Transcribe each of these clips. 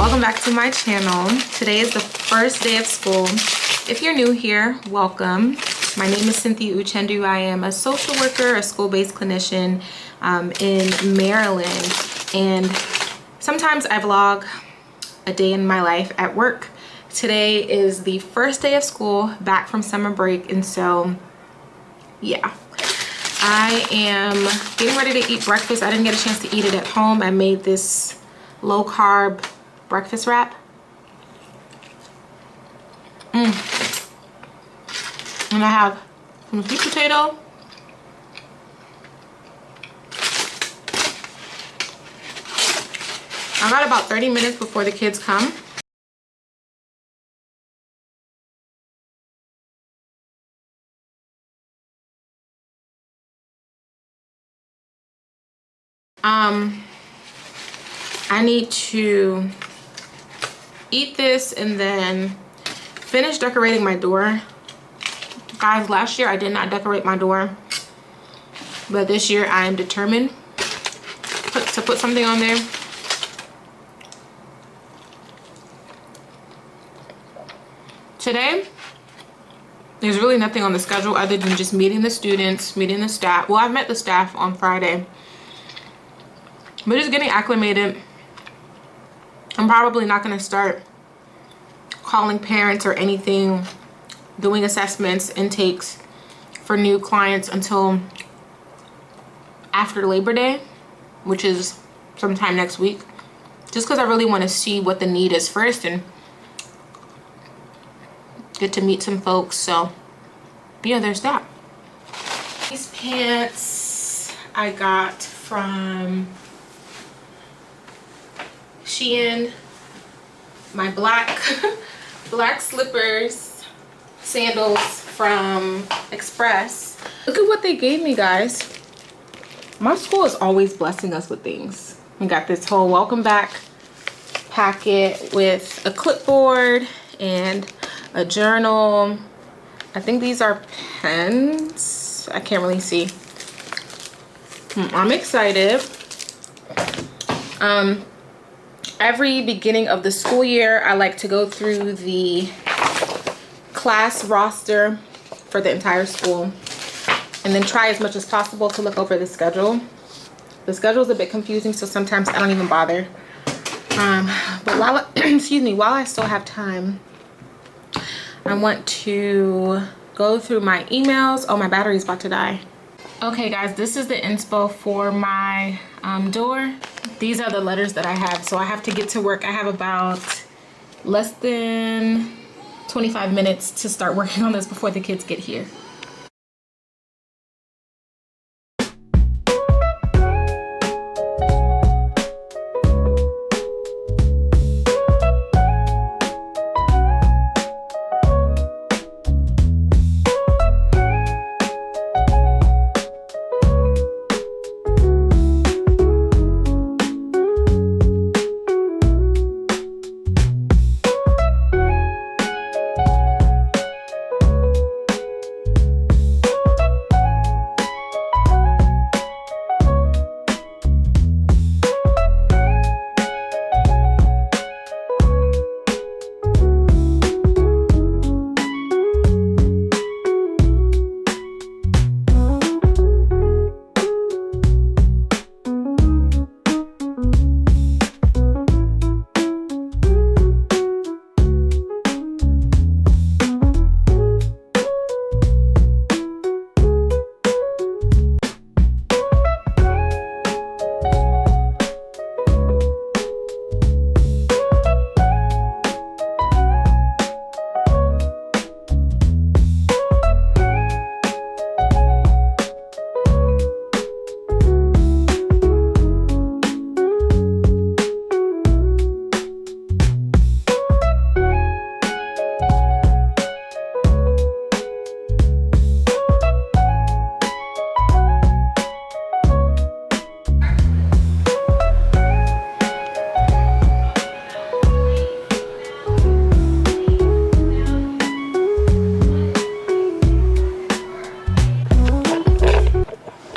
Welcome back to my channel. Today is the first day of school. If you're new here, welcome. My name is cynthiauchendu. I am a social worker, a school-based clinician in Maryland, and sometimes I vlog a day in my life at work. Today is the first day of school back from summer break, and so yeah, I am getting ready to eat breakfast. I didn't get a chance to eat it at home. I made this low-carb breakfast wrap. And I have some sweet potato, I got about 30 minutes before the kids come. I need to eat this and then finish decorating my door. Guys, last year I did not decorate my door, but this year I am determined to put something on there. Today, there's really nothing on the schedule other than just meeting the students, meeting the staff. Well, I've met the staff on Friday, but just getting acclimated. I'm probably not going to start calling parents or anything, doing assessments, intakes for new clients until after Labor Day, which is sometime next week, just because I really want to see what the need is first and get to meet some folks. So yeah, there's that. These pants I got from Shein. My black slippers, sandals from Express. Look at what they gave me, guys. My school is always blessing us with things. We got this whole welcome back packet with a clipboard and a journal. I think these are pens. I can't really see. I'm excited. Every beginning of the school year, I like to go through the class roster for the entire school and then try as much as possible to look over the schedule. The schedule is a bit confusing, so sometimes I don't even bother. But while excuse me, while I still have time, I want to go through my emails. Oh, my battery's about to die. Okay guys, this is the inspo for my door. These are the letters that I have, so I have to get to work. I have about less than 25 minutes to start working on this before the kids get here.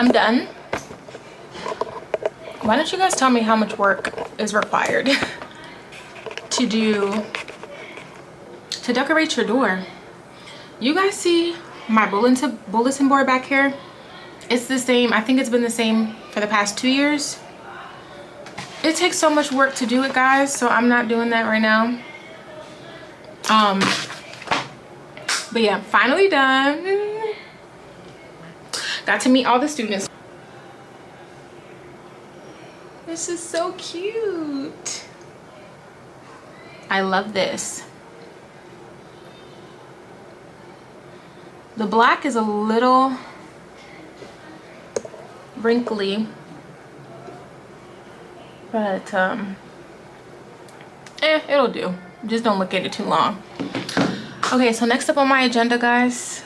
I'm done. Why don't you guys tell me how much work is required? to do to decorate your door. You guys see my bulletin board back here? It's the same. I think it's been the same for the past 2 years. It takes so much work to do it, guys, so I'm not doing that right now. But yeah, finally done. Got to meet all the students. This is so cute. I love this. The black is a little wrinkly, but it'll do. Just don't look at it too long. Okay, so next up on my agenda, guys,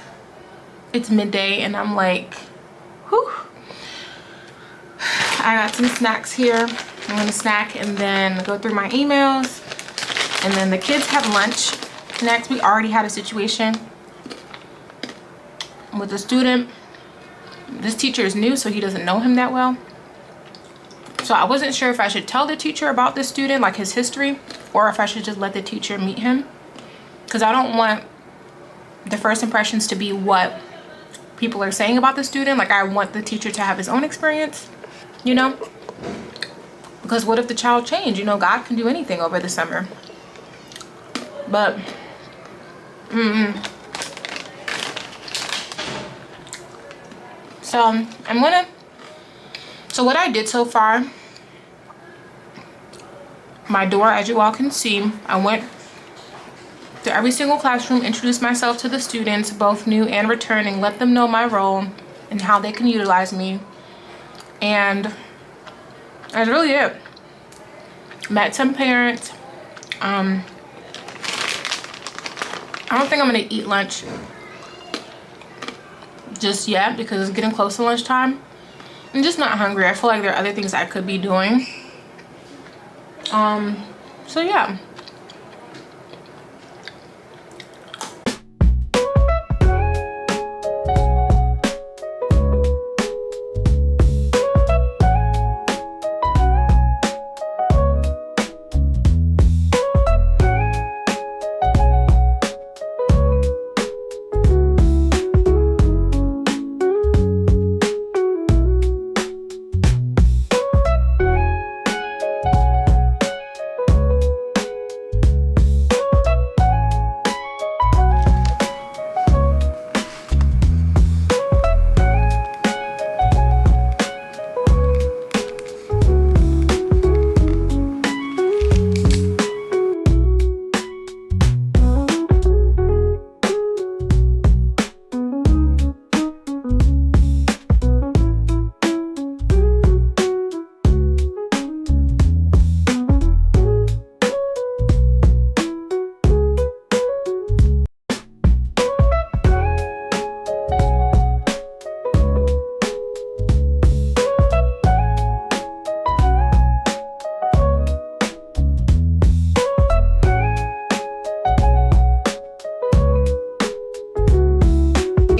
it's midday and I'm like, whew. I got some snacks here. I'm gonna snack and then go through my emails, and then the kids have lunch. Next, we already had a situation with a student. This teacher is new, so he doesn't know him that well. So I wasn't sure if I should tell the teacher about this student, like his history, or if I should just let the teacher meet him. Because I don't want the first impressions to be what people are saying about the student. Like, I want the teacher to have his own experience, you know? Because what if the child changed? You know, God can do anything over the summer. But, so so what I did so far, my door, as you all can see, I went to every single classroom, introduced myself to the students, both new and returning, let them know my role and how they can utilize me. And that's really it. Met some parents. I don't think I'm gonna eat lunch just yet because it's getting close to lunchtime. I'm just not hungry. I feel like there are other things I could be doing. So yeah.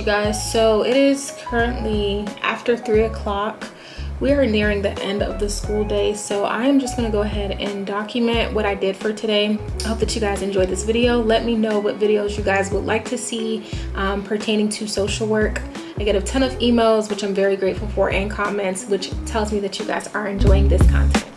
Guys, so it is currently after 3 o'clock. We are nearing the end of the school day, so I am just going to go ahead and document what I did for today. I hope that you guys enjoyed this video. Let me know what videos you guys would like to see pertaining to social work. I get a ton of emails, which I'm very grateful for, and comments, which tells me that you guys are enjoying this content.